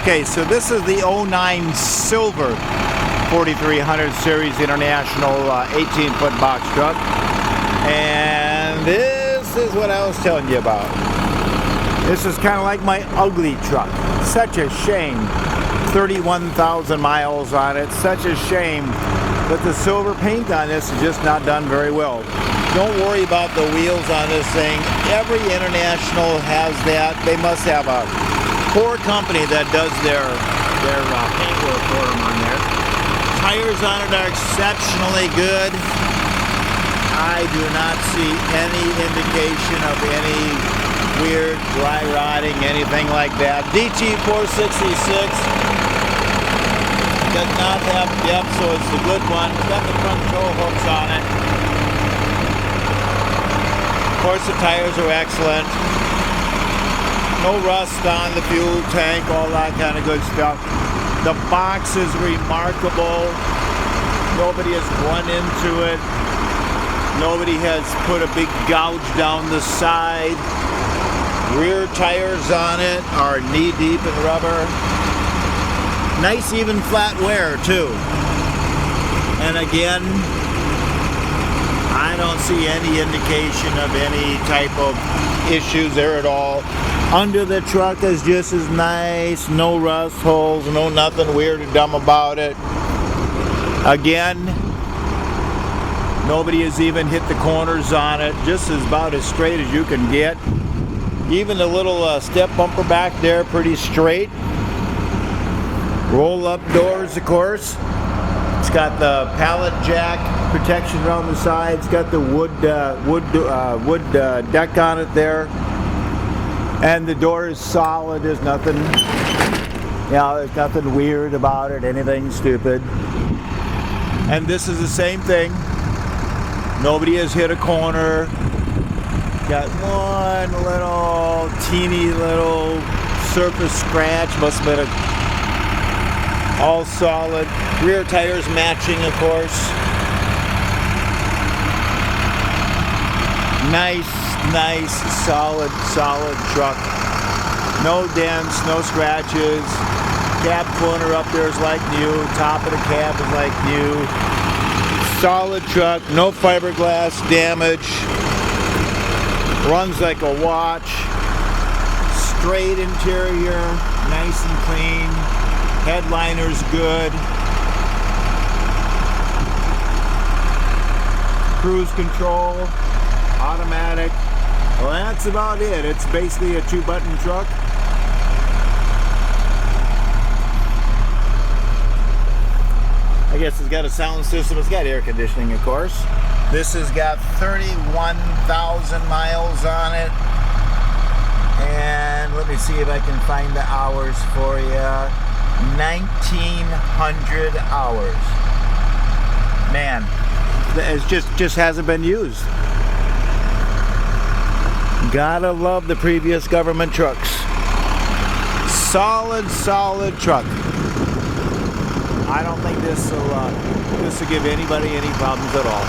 Okay, so this is the 09 Silver 4300 Series International 18-foot box truck. And this is what I was telling you about. This is kind of like my ugly truck. Such a shame. 31,000 miles on it. Such a shame that the silver paint on this is just not done very well. Don't worry about the wheels on this thing. Every International has that. They must have a poor company that does their paint work for them on there. Tires on it are exceptionally good. I do not see any indication of any weird dry rotting, anything like that. DT466 does not have depth, so it's a good one. It's got the front control hooks on it. Of course, the tires are excellent. No rust on the fuel tank, all that kind of good stuff. The box is remarkable. Nobody has run into it. Nobody has put a big gouge down the side. Rear tires on it are knee-deep in rubber. Nice even flat wear too. And again, I don't see any indication of any type of issues there at all. Under the truck is just as nice. No rust holes, no nothing weird or dumb about it. Again, nobody has even hit the corners on it. Just about as straight as you can get. Even the little step bumper back there, pretty straight. Roll up doors, of course. It's got the pallet jack protection around the side. It's got the wood deck on it there. And the door is solid. There's nothing, there's nothing weird about it, anything stupid. And this is the same thing. Nobody has hit a corner. Got one little teeny little surface scratch. Must have been all solid. Rear tires matching, of course. Nice, solid truck. No dents, no scratches. Cab corner up there is like new. Top of the cab is like new. Solid truck, no fiberglass damage. Runs like a watch. Straight interior, nice and clean. Headliner's good. Cruise control, automatic. Well, that's about it. It's basically a 2-button truck. I guess it's got a sound system. It's got air conditioning, of course. This has got 31,000 miles on it. And let me see if I can find the hours for you. 1,900 hours. Man, it just hasn't been used. Gotta love the previous government trucks. Solid truck. I don't think this will give anybody any problems at all.